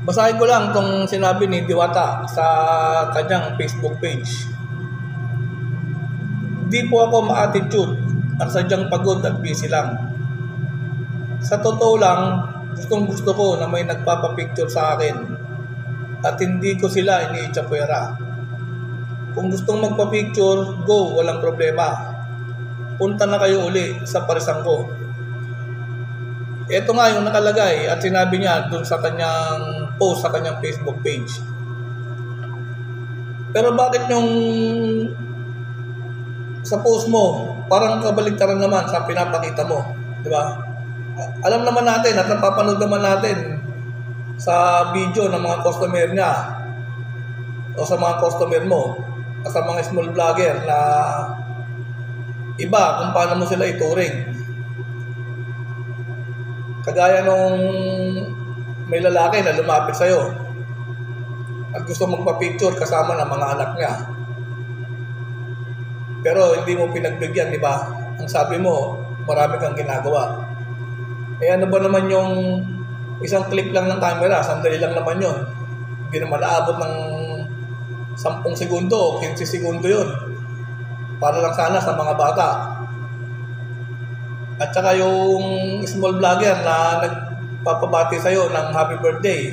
Basahin ko lang itong sinabi ni Diwata sa kanyang Facebook page. Di po ako ma-attitude at sadyang pagod at busy lang. Sa totoo lang, gustong gusto ko na may nagpapapicture sa akin at hindi ko sila iniitsapwera. Kung gustong magpa-picture, go, walang problema. Punta na kayo uli sa parisang ko. Ito nga yung nakalagay at sinabi niya dun sa kanyang post sa kanyang Facebook page. Pero bakit yung sa post mo parang kabaligtaran naman sa pinapakita mo, di ba? Alam naman natin at napapanood naman natin sa video ng mga customer niya o sa mga customer mo o sa mga small vlogger na iba kung paano mo sila ituring. Kagaya nung may lalaki na lumapit sa'yo at gusto magpa-picture kasama ng mga anak niya. Pero hindi mo pinagbigyan, di ba? Ang sabi mo, marami kang ginagawa. Eh ano ba naman yung isang click lang ng camera, sandali lang naman yun. Hindi naman naabot ng 10 segundo o 15 segundo yun. Para lang sana sa mga bata. At saka yung small vlogger na nagpapabati sa'yo ng happy birthday,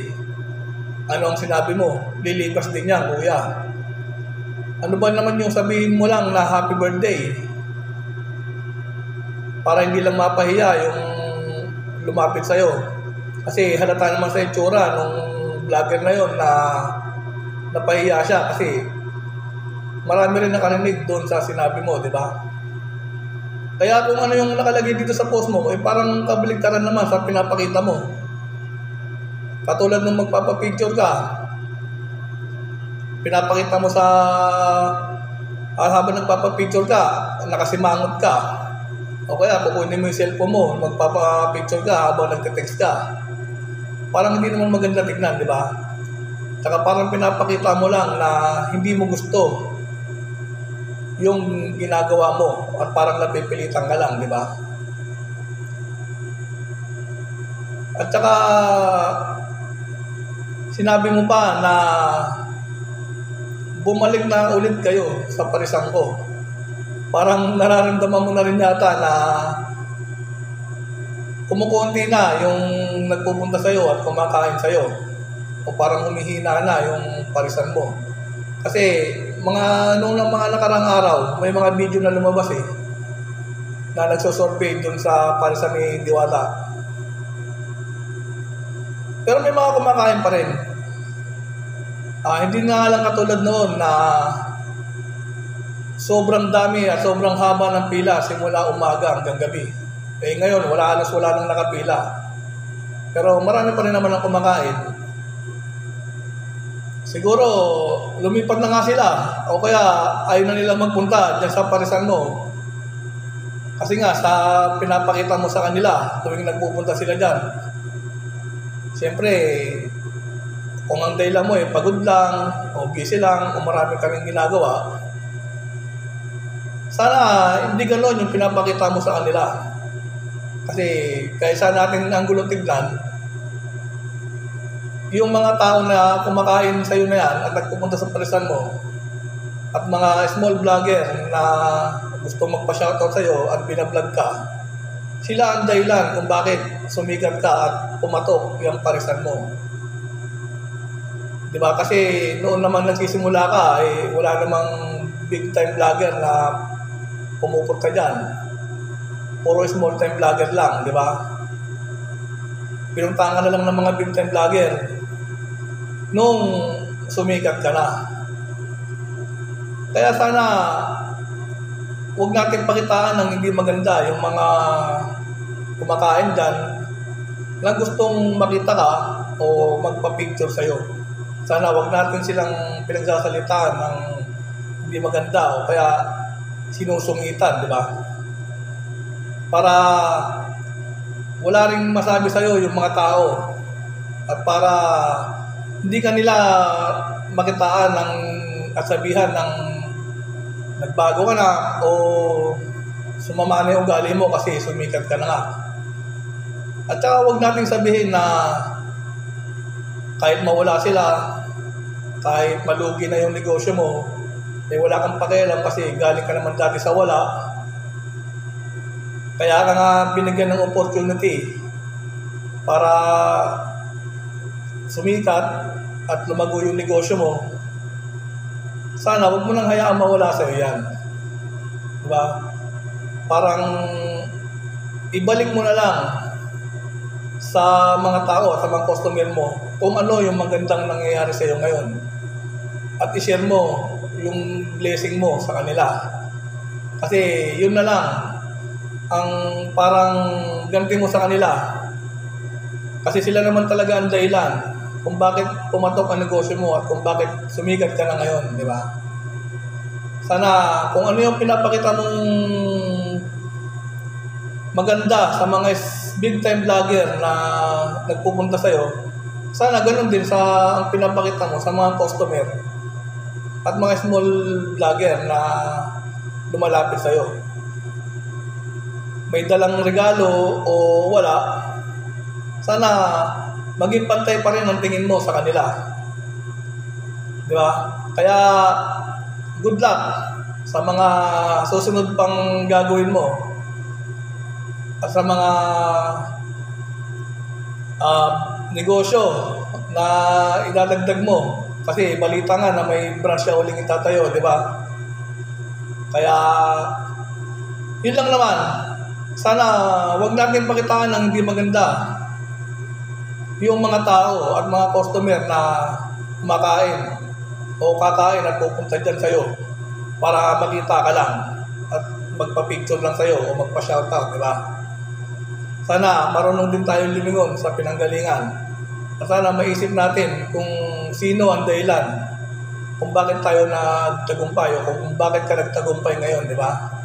ano ang sinabi mo? Lilipas din yan, kuya. Ano ba naman yung sabihin mo lang na happy birthday? Para hindi lang mapahiya yung lumapit sa'yo. Kasi halata naman sa itsura nung vlogger na yun na napahiya siya kasi marami rin nakarinig doon sa sinabi mo, di ba? Kaya kung ano yung nakalagay dito sa post mo, eh parang kabaligtaran naman sa pinapakita mo. Katulad ng magpapapicture ka, pinapakita mo sa habang nagpapapicture ka, nakasimangot ka. O kaya kukunin mo yung cellphone mo, magpapapicture ka habang nagte-text ka. Parang hindi naman maganda tignan, di ba? Saka parang pinapakita mo lang na hindi mo gusto yung ginagawa mo at parang napipilitan ka lang, di ba? At saka sinabi mo pa na bumalik na ulit kayo sa parisang ko. Parang nararamdaman mo na rin yata na kumukunti na yung nagpupunta sa'yo at kumakain sa'yo. O parang humihina na yung parisan mo. Kasi noong mga nakarang araw, may mga video na lumabas na nagsosurvey dun sa parisan ni Diwata. Pero may mga kumakain pa rin. Hindi nga lang katulad noon na sobrang dami at sobrang haba ng pila simula umaga hanggang gabi. Eh ngayon, wala nang nakapila. Pero marami pa rin naman ang kumakain. Siguro, lumipat na nga sila. O kaya, ayaw na nila magpunta dyan sa parisan mo. Kasi nga, sa pinapakita mo sa kanila, tuwing nagpupunta sila dyan. Siyempre, kung ang dahilan mo pagod lang, o busy lang, o marami kaming ginagawa, sana hindi gano'n yung pinapakita mo sa kanila. Kasi, kaysa natin ang gulo tignan, yung mga tao na kumakain sa iyo na yan at nagpupunta sa parisan mo at mga small vlogger na gusto magpa-shoutout sa iyo at binablog ka, sila ang dahilan kung bakit sumikat ka at pumatok yung parisan mo. Diba? Kasi noon naman nagsisimula ka, wala namang big time vlogger na pumupunta dyan. Puro small time vlogger lang, di ba? Pinuntahan ka na lang ng mga big time vlogger nung sumikat ka na. Kaya sana huwag natin pakitaan ng hindi maganda yung mga kumakain dyan na gustong makita ka o magpa-picture sa'yo. Sana huwag natin silang pinagsasalitaan ng hindi maganda o kaya sinusungitan, di ba? Para wala ring masabi sa'yo yung mga tao at para hindi ka nila makitaan at sabihan ng nagbago ka na o sumama na yung ugali mo kasi sumikat ka na nga. At saka huwag nating sabihin na kahit mawala sila, kahit malugi na yung negosyo mo, eh wala kang pakialam kasi galing ka naman dati sa wala. Kaya ka nga binigyan ng opportunity para sumikat at lumago yung negosyo mo. Sana wag mo nang hayaan mawala sa'yo yan. Diba? Parang ibalik mo na lang sa mga tao at sa mga customer mo kung ano yung magandang nangyayari sa'yo ngayon. At i-share mo yung blessing mo sa kanila. Kasi yun na lang ang parang ganti mo sa kanila. Kasi sila naman talaga ang dahilan kung bakit pumatok ang negosyo mo at kung bakit sumikat ka na ngayon, di ba? Sana kung ano yung pinapakita mong maganda sa mga big time vlogger na nagpupunta sa'yo, sana ganun din sa ang pinapakita mo sa mga customer at mga small vlogger na lumalapit sa'yo. May dalang regalo o wala, sana maging pantay pa rin ang tingin mo sa kanila. Di ba? Kaya good luck sa mga susunod pang gagawin mo at sa mga negosyo na idadagdag mo. Kasi balita nga na may branch siya uling itatayo, di ba? Kaya yun lang naman. Sana wag natin pakitaan ng hindi maganda yung mga tao at mga customer na kumakain o kakain at pupunta dyan sa'yo para makita ka lang at magpa-picture lang sa'yo o magpa-shoutout, di ba? Sana marunong din tayo lumingon sa pinanggalingan at sana maisip natin kung sino ang dahilan kung bakit tayo nagtagumpay o kung bakit ka nagtagumpay ngayon, di ba?